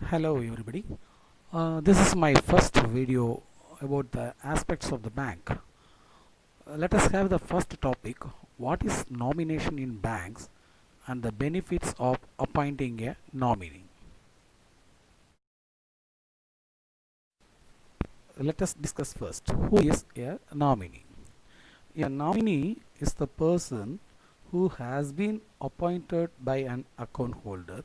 Hello everybody. This is my first video about the aspects of the bank. Let us have the first topic. What is nomination in banks and the benefits of appointing a nominee? Let us discuss first. Who is a nominee? A nominee is the person who has been appointed by an account holder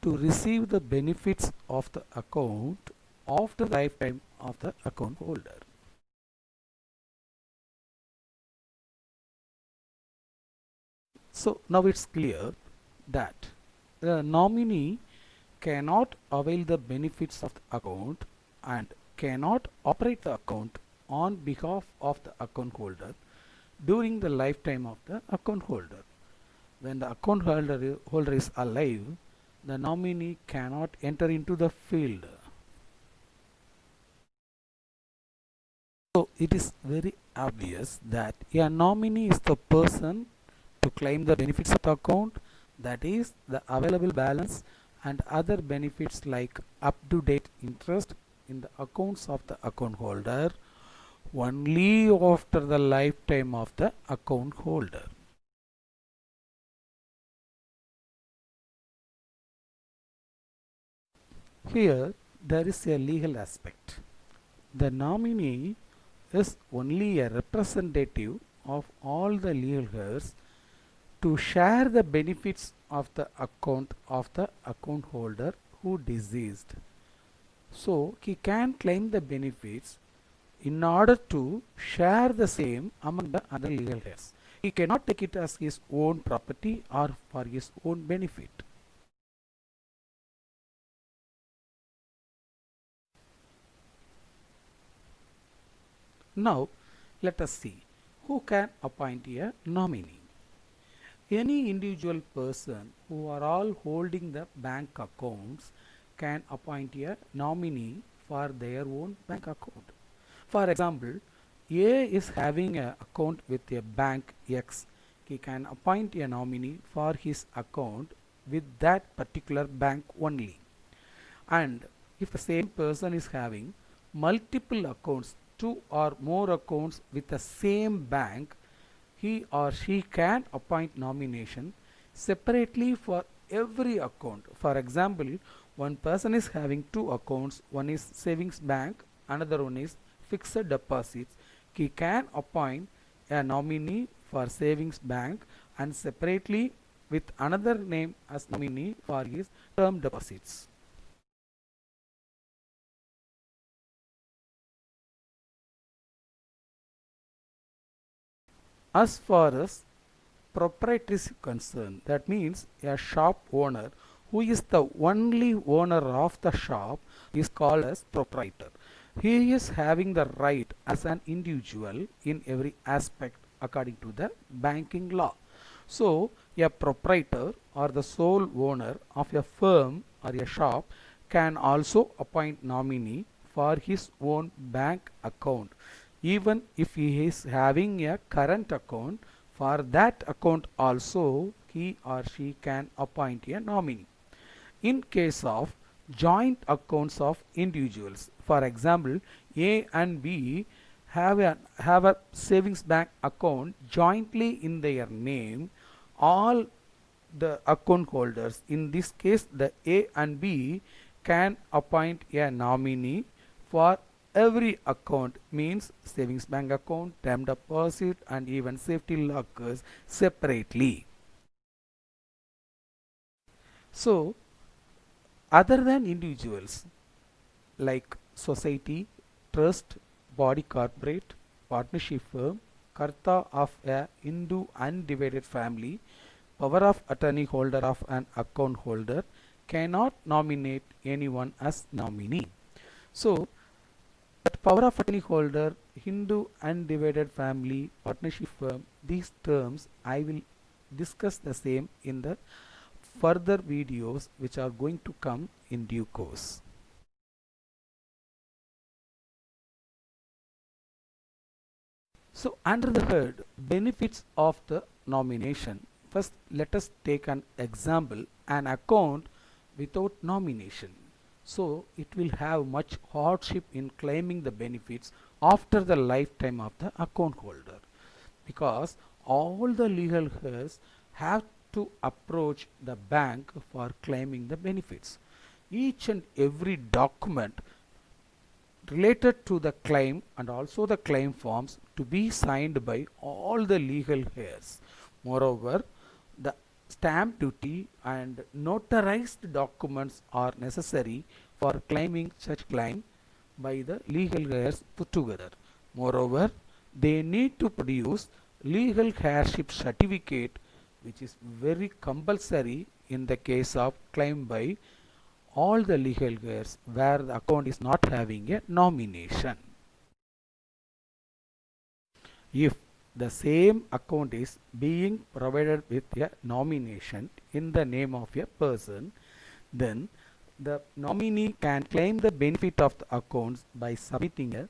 to receive the benefits of the account after the lifetime of the account holder. So now it's clear that the nominee cannot avail the benefits of the account and cannot operate the account on behalf of the account holder during the lifetime of the account holder. When the account holder is alive, the nominee cannot enter into the field. So it is very obvious that a nominee is the person to claim the benefits of the account, that is the available balance and other benefits like up-to-date interest in the accounts of the account holder only after the lifetime of the account holder. Here there is a legal aspect. The nominee is only a representative of all the legal heirs to share the benefits of the account holder who deceased. So he can claim the benefits in order to share the same among the other legal heirs. He cannot take it as his own property or for his own benefit. Now let us see who can appoint a nominee. Any individual person who are all holding the bank accounts can appoint a nominee for their own bank account. For example, A is having an account with a bank X. He can appoint a nominee for his account with that particular bank only. And if the same person is having multiple accounts, two or more accounts with the same bank, he or she can appoint nomination separately for every account. For example, one person is having two accounts, one is savings bank, another one is fixed deposits. He can appoint a nominee for savings bank and separately with another name as nominee for his term deposits. As far as proprietor is concerned, that means a shop owner who is the only owner of the shop is called as proprietor. He is having the right as an individual in every aspect according to the banking law. So a proprietor or the sole owner of a firm or a shop can also appoint nominee for his own bank account, even if he is having a current account. For that account also he or she can appoint a nominee. In case of joint accounts of individuals, for example, A and B have a savings bank account jointly in their name, all the account holders, in this case the A and B, can appoint a nominee for every account, means savings bank account, term deposit and even safety lockers separately. So other than individuals like society, trust, body corporate, partnership firm, karta of a Hindu undivided family, power of attorney holder of an account holder cannot nominate anyone as nominee. So that power of attorney holder, Hindu undivided family, partnership firm, these terms I will discuss the same in the further videos which are going to come in due course. So under the head benefits of the nomination, first let us take an example, an account without nomination. So it will have much hardship in claiming the benefits after the lifetime of the account holder, because all the legal heirs have to approach the bank for claiming the benefits. Each and every document related to the claim and also the claim forms to be signed by all the legal heirs. Moreover, the stamp duty and notarized documents are necessary for claiming such claim by the legal heirs put together. Moreover, they need to produce legal heirship certificate, which is very compulsory in the case of claim by all the legal heirs where the account is not having a nomination. If the same account is being provided with a nomination in the name of a person, then the nominee can claim the benefit of the accounts by submitting a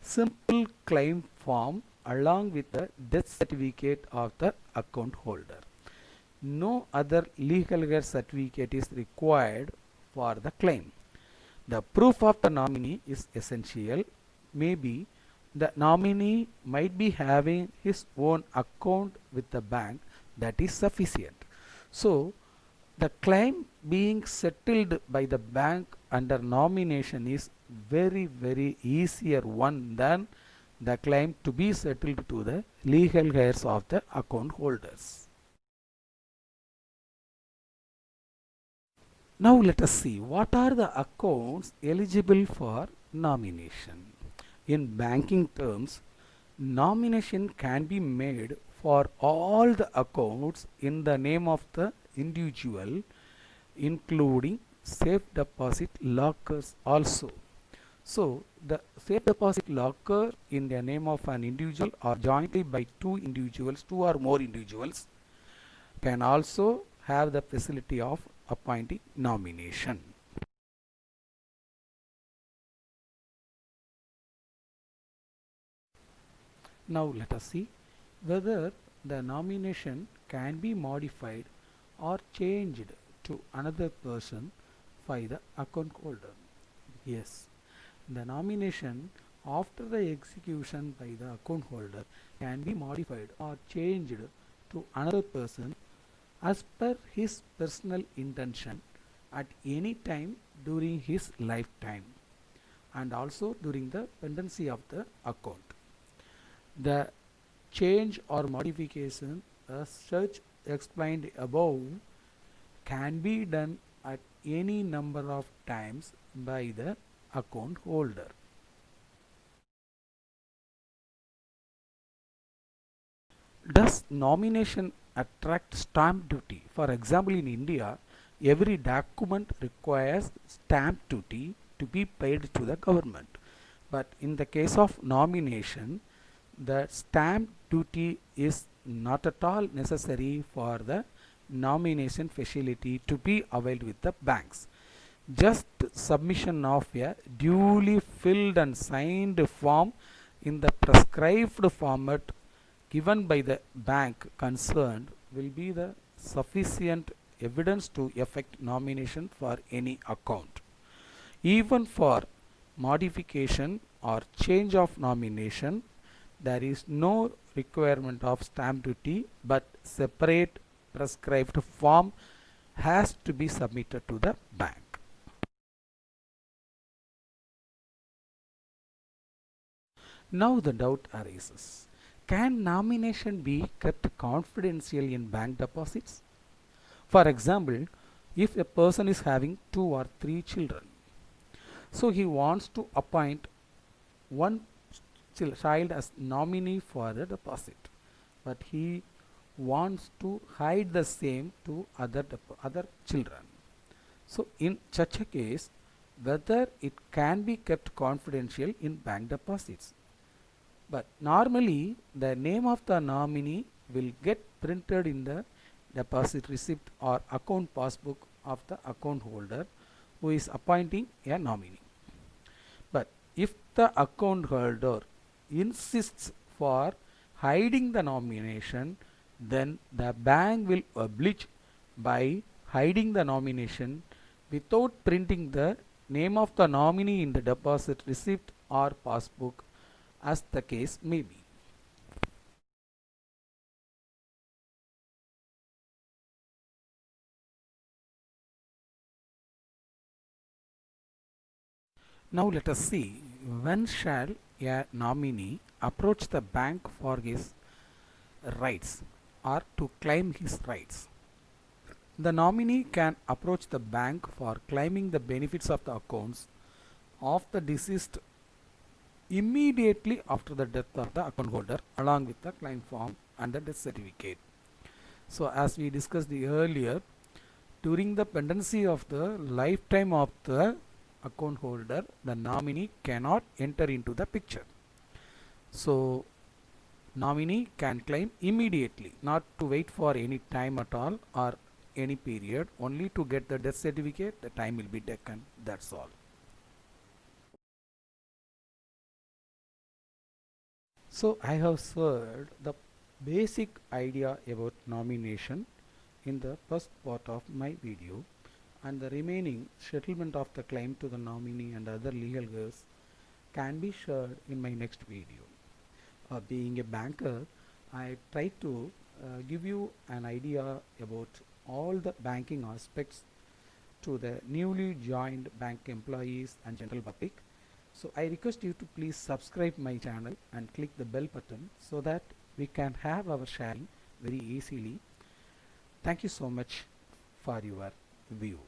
simple claim form along with the death certificate of the account holder. No other legal heir certificate is required for the claim. The proof of the nominee is essential. Maybe the nominee might be having his own account with the bank, that is sufficient. So the claim being settled by the bank under nomination is very easier one than the claim to be settled to the legal heirs of the account holders. Now let us see what are the accounts eligible for nomination. In banking terms, nomination can be made for all the accounts in the name of the individual, including safe deposit lockers also. So the safe deposit locker in the name of an individual or jointly by two individuals, two or more individuals, can also have the facility of appointing nomination. Now let us see whether the nomination can be modified or changed to another person by the account holder. Yes, the nomination after the execution by the account holder can be modified or changed to another person as per his personal intention at any time during his lifetime and also during the pendency of the account. The change or modification as such explained above can be done at any number of times by the account holder. Does nomination attract stamp duty? For example, in India, every document requires stamp duty to be paid to the government. But in the case of nomination, the stamp duty is not at all necessary for the nomination facility to be availed with the banks. Just submission of a duly filled and signed form in the prescribed format given by the bank concerned will be the sufficient evidence to effect nomination for any account. Even for modification or change of nomination, there is no requirement of stamp duty, but separate prescribed form has to be submitted to the bank. Now the doubt arises. Can nomination be kept confidential in bank deposits? For example, if a person is having 2 or 3 children, so he wants to appoint one child as nominee for the deposit, but he wants to hide the same to other children. So in such a case, whether it can be kept confidential in bank deposits? But normally the name of the nominee will get printed in the deposit receipt or account passbook of the account holder who is appointing a nominee. But if the account holder insists for hiding the nomination, then the bank will oblige by hiding the nomination without printing the name of the nominee in the deposit receipt or passbook as the case may be. Now let us see, when shall a nominee approach the bank for his rights or to claim his rights. The nominee can approach the bank for claiming the benefits of the accounts of the deceased immediately after the death of the account holder along with the claim form and the death certificate. So as we discussed earlier, during the pendency of the lifetime of the account holder, the nominee cannot enter into the picture. So nominee can claim immediately, not to wait for any time at all or any period, only to get the death certificate, the time will be taken, that's all. So I have shared the basic idea about nomination in the first part of my video, and the remaining settlement of the claim to the nominee and other legal goods can be shared in my next video. Being a banker, I try to give you an idea about all the banking aspects to the newly joined bank employees and general public. So I request you to please subscribe my channel and click the bell button so that we can have our sharing very easily. Thank you so much for your view.